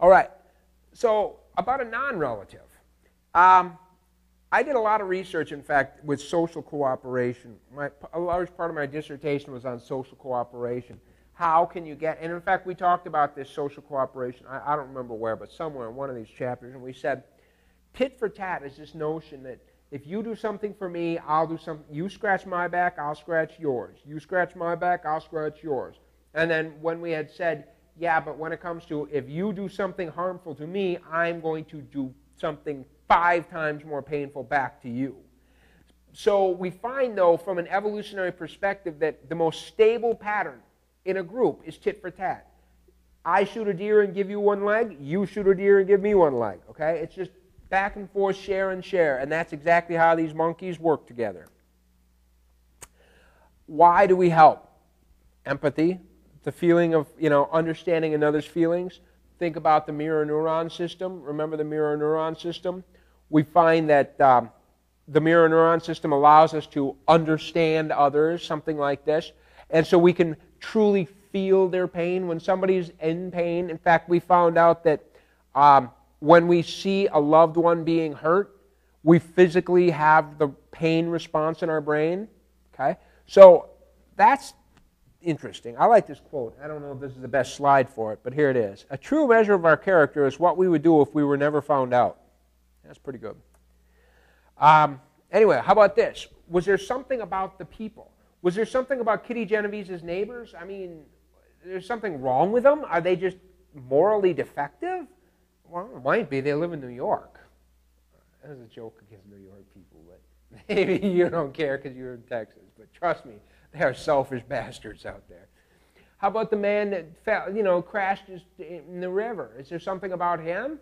All right. So about a non-relative. I did a lot of research, in fact, with social cooperation. A large part of my dissertation was on social cooperation. How can you get, and in fact, we talked about this social cooperation, I don't remember where, but somewhere in one of these chapters, and we said, tit for tat is this notion that if you do something for me, I'll do something. You scratch my back, I'll scratch yours. You scratch my back, I'll scratch yours. And then when we had said, yeah, but when it comes to if you do something harmful to me, I'm going to do something 5 times more painful back to you. So we find, though, from an evolutionary perspective, that the most stable pattern in a group is tit for tat. I shoot a deer and give you 1 leg, you shoot a deer and give me 1 leg. Okay? It's just back and forth, share and share, and that's exactly how these monkeys work together. Why do we help? Empathy, the feeling of, understanding another's feelings. Think about the mirror neuron system. Remember the mirror neuron system? We find that the mirror neuron system allows us to understand others, something like this. And so we can truly feel their pain when somebody's in pain. In fact, we found out that when we see a loved one being hurt, we physically have the pain response in our brain. Okay? So that's interesting. I like this quote. I don't know if this is the best slide for it, but here it is. A true measure of our character is what we would do if we were never found out. That's pretty good. Anyway, how about this? Was there something about the people? Was there something about Kitty Genovese's neighbors? I mean, there's something wrong with them? Are they just morally defective? Well, it might be. They live in New York. That was a joke against New York people, but maybe you don't care because you're in Texas. But trust me, they are selfish bastards out there. How about the man that fell, crashed in the river? Is there something about him?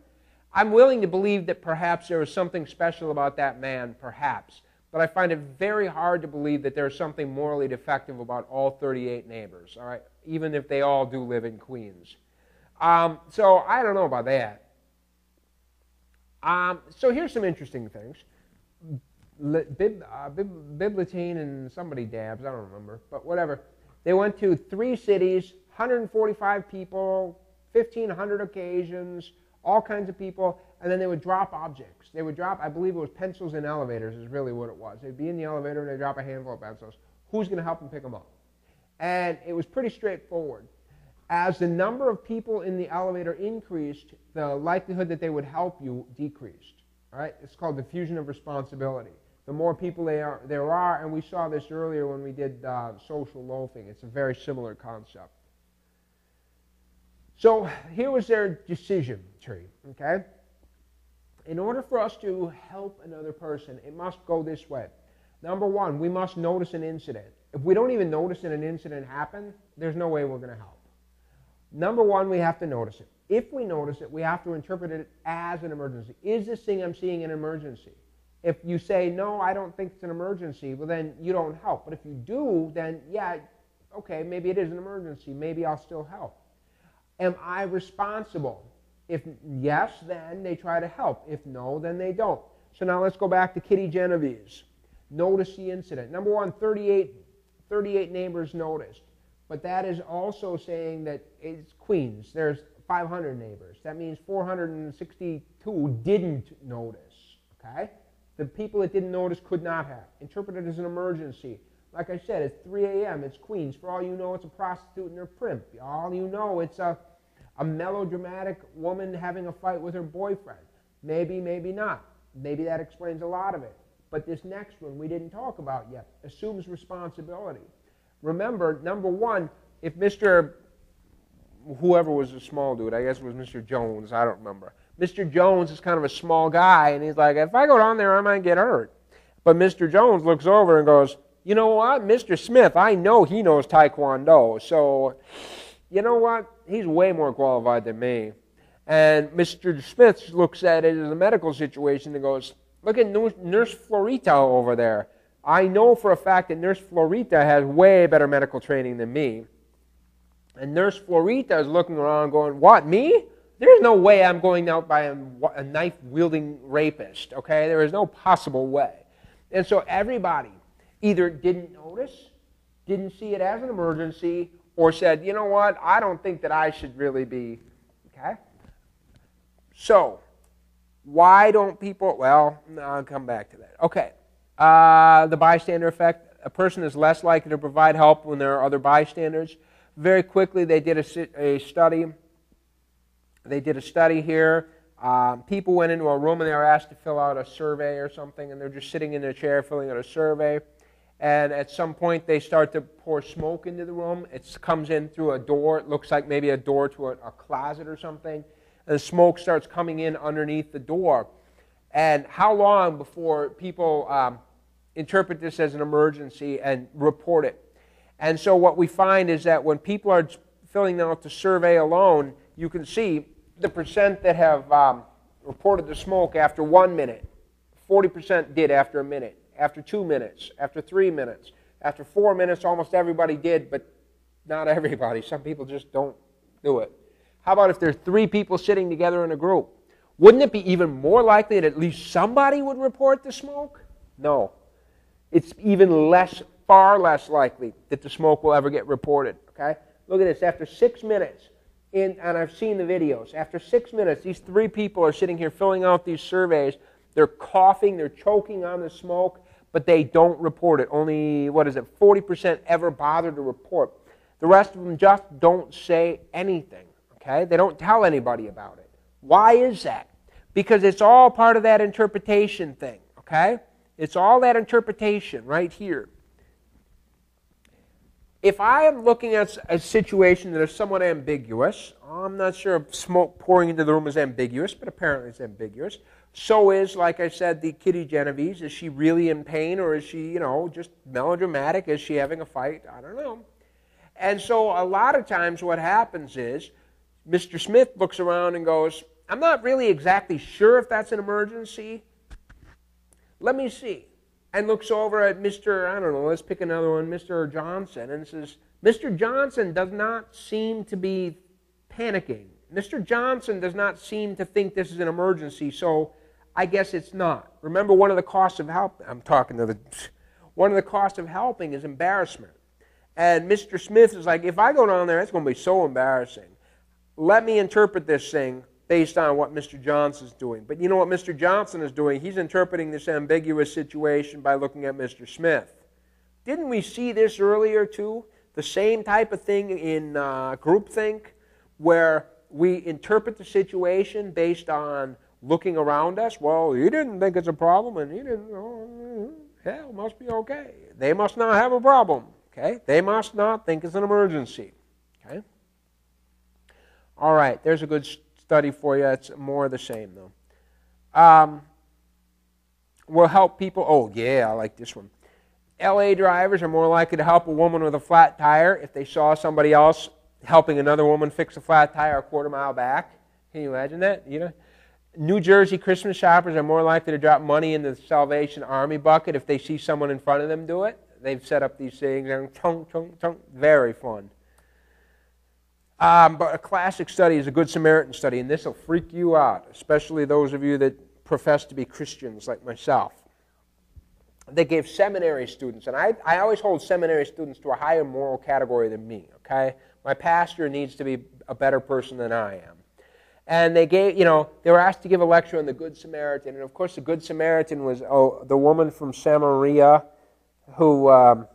I'm willing to believe that perhaps there was something special about that man, perhaps. But I find it very hard to believe that there's something morally defective about all 38 neighbors, all right? Even if they all do live in Queens. So I don't know about that. So here's some interesting things. Bibliotine and somebody dabs, I don't remember, but whatever. They went to 3 cities, 145 people, 1,500 occasions, all kinds of people, and then they would drop objects. They would drop, I believe it was pencils in elevators is really what it was. They'd be in the elevator and they'd drop a handful of pencils. Who's going to help them pick them up? And it was pretty straightforward. As the number of people in the elevator increased, the likelihood that they would help you decreased. All right? It's called diffusion of responsibility. The more people there are, and we saw this earlier when we did social loafing. It's a very similar concept. So here was their decision tree, okay? In order for us to help another person, it must go this way. Number 1, we must notice an incident. If we don't even notice that an incident happened, there's no way we're going to help. Number 1, we have to notice it. If we notice it, we have to interpret it as an emergency. Is this thing I'm seeing an emergency? If you say, no, I don't think it's an emergency, well, then you don't help. But if you do, then, yeah, okay, maybe it is an emergency. Maybe I'll still help. Am I responsible? If yes, then they try to help. If no, then they don't. So now let's go back to Kitty Genovese. Notice the incident. Number 1, 38 neighbors noticed. But that is also saying that it's Queens. There's 500 neighbors. That means 462 didn't notice. Okay? The people that didn't notice could not have. Interpreted as an emergency. Like I said, it's 3 a.m. It's Queens. For all you know, it's a prostitute and her primp. All you know, it's a melodramatic woman having a fight with her boyfriend. Maybe, maybe not. Maybe that explains a lot of it. But this next one we didn't talk about yet. Assumes responsibility. Remember, number 1, if Mr. whoever was a small dude, I guess it was Mr. Jones, I don't remember. Mr. Jones is kind of a small guy, and he's like, if I go down there, I might get hurt. But Mr. Jones looks over and goes, you know what, Mr. Smith, I know he knows Taekwondo, so you know what, he's way more qualified than me. And Mr. Smith looks at it as a medical situation and goes, look at Nurse Florita over there. I know for a fact that Nurse Florita has way better medical training than me. And Nurse Florita is looking around going, what, me? There's no way I'm going out by a knife-wielding rapist, okay? There is no possible way. And so everybody either didn't notice, didn't see it as an emergency, or said, you know what, I don't think that I should really be, okay? So, why don't people, well, no, I'll come back to that. Okay, the bystander effect. A person is less likely to provide help when there are other bystanders. Very quickly, they did a study. They did a study here. People went into a room and they were asked to fill out a survey or something, and they're just sitting in their chair filling out a survey. And at some point, they start to pour smoke into the room. It comes in through a door. It looks like maybe a door to a closet or something. And the smoke starts coming in underneath the door. And how long before people interpret this as an emergency and report it? And so what we find is that when people are filling out the survey alone, you can see the percent that have reported the smoke after 1 minute, 40% did after a minute, after 2 minutes, after 3 minutes, after 4 minutes, almost everybody did, but not everybody. Some people just don't do it. How about if there are 3 people sitting together in a group? Wouldn't it be even more likely that at least somebody would report the smoke? No. It's even less, far less likely that the smoke will ever get reported. Okay? Look at this. After 6 minutes, and I've seen the videos, after 6 minutes, these 3 people are sitting here filling out these surveys. They're coughing, they're choking on the smoke, but they don't report it. Only, 40% ever bother to report. The rest of them just don't say anything. Okay? They don't tell anybody about it. Why is that? Because it's all part of that interpretation thing. Okay? It's all that interpretation right here. If I am looking at a situation that is somewhat ambiguous, I'm not sure if smoke pouring into the room is ambiguous, but apparently it's ambiguous. So is, like I said, the Kitty Genovese. Is she really in pain, or is she, just melodramatic? Is she having a fight? I don't know. And so a lot of times what happens is Mr. Smith looks around and goes, I'm not really exactly sure if that's an emergency. Let me see. And looks over at Mr., I don't know, let's pick another one, Mr. Johnson, and says, Mr. Johnson does not seem to be panicking. Mr. Johnson does not seem to think this is an emergency, so I guess it's not. Remember, one of the costs of help, one of the costs of helping is embarrassment. And Mr. Smith is like, if I go down there, it's going to be so embarrassing. Let me interpret this thing based on what Mr. Johnson is doing. But you know what Mr. Johnson is doing? He's interpreting this ambiguous situation by looking at Mr. Smith. Didn't we see this earlier too? The same type of thing in groupthink, where we interpret the situation based on looking around us. Well, he didn't think it's a problem, and he didn't, hell, must be okay. They must not have a problem. Okay? They must not think it's an emergency. Okay? All right, there's a good study for you. It's more of the same, though. Will help people. Oh, yeah, I like this one. LA drivers are more likely to help a woman with a flat tire if they saw somebody else helping another woman fix a flat tire a quarter mile back. Can you imagine that? New Jersey Christmas shoppers are more likely to drop money in the Salvation Army bucket if they see someone in front of them do it. They've set up these things, and tunk, tunk, tunk. Very fun. But a classic study is a Good Samaritan study, and this will freak you out, especially those of you that profess to be Christians like myself. They gave seminary students, and I always hold seminary students to a higher moral category than me, okay? My pastor needs to be a better person than I am. And they gave, they were asked to give a lecture on the Good Samaritan, and of course the Good Samaritan was the woman from Samaria who,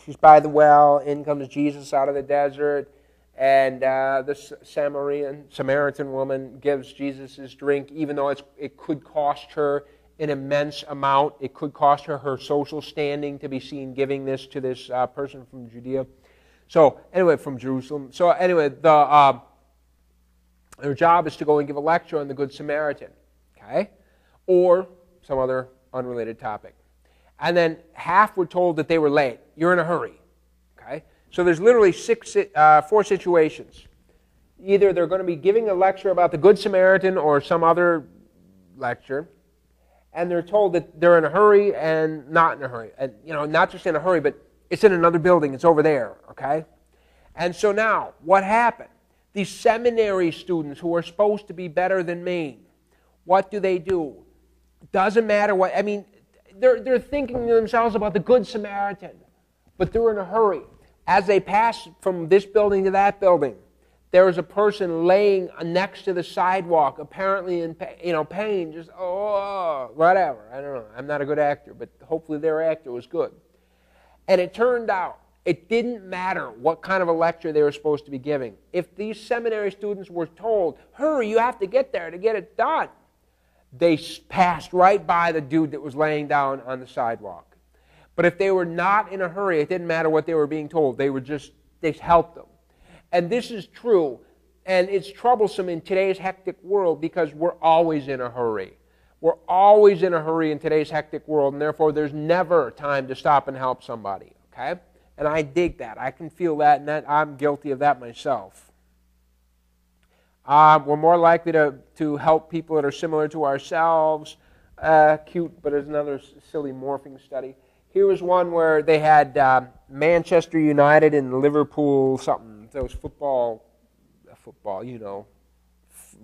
she's by the well, in comes Jesus out of the desert, and this Samaritan woman gives Jesus his drink, even though it could cost her an immense amount. It could cost her her social standing to be seen giving this to this person from Judea. So anyway, from Jerusalem. So anyway, their job is to go and give a lecture on the Good Samaritan, okay, or some other unrelated topic. And then half were told that they were late. You're in a hurry, okay. So there's literally 4 situations. Either they're going to be giving a lecture about the Good Samaritan or some other lecture, and they're told that they're in a hurry and not in a hurry. And, not just in a hurry, but it's in another building. It's over there, okay? And so now, what happened? These seminary students who are supposed to be better than me, what do? Doesn't matter what, they're thinking to themselves about the Good Samaritan, but they're in a hurry. As they pass from this building to that building, there was a person laying next to the sidewalk, apparently in pain, just, oh, whatever. I don't know. I'm not a good actor, but hopefully their actor was good. And it turned out it didn't matter what kind of a lecture they were supposed to be giving. If these seminary students were told, hurry, you have to get there to get it done, they passed right by the dude that was laying down on the sidewalk. But if they were not in a hurry, it didn't matter what they were being told. They helped them. And this is true, and it's troublesome in today's hectic world because we're always in a hurry. We're always in a hurry in today's hectic world, and therefore there's never time to stop and help somebody, okay? And I dig that. I can feel that, and I'm guilty of that myself. We're more likely to help people that are similar to ourselves. Cute, but there's another silly morphing study. Here was one where they had Manchester United and Liverpool something. Those football,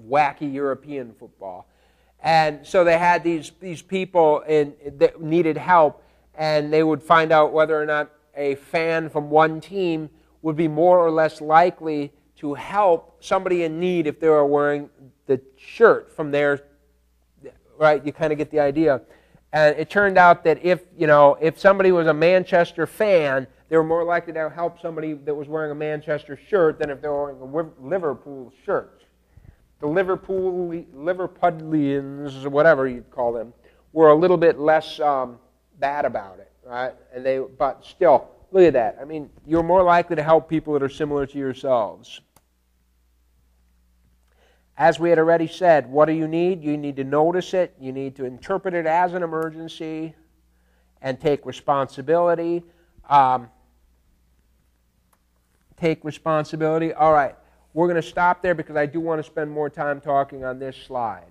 wacky European football. And so they had these people that needed help, and they would find out whether or not a fan from one team would be more or less likely to help somebody in need if they were wearing the shirt from their, right? You kind of get the idea. And it turned out that if somebody was a Manchester fan, they were more likely to help somebody that was wearing a Manchester shirt than if they were wearing a Liverpool shirt. The Liverpudlians, or whatever you'd call them, were a little bit less bad about it, right? But still, look at that. I mean, you're more likely to help people that are similar to yourselves. As we had already said, what do you need? You need to notice it. You need to interpret it as an emergency and take responsibility. Take responsibility. All right, we're going to stop there because I do want to spend more time talking on this slide.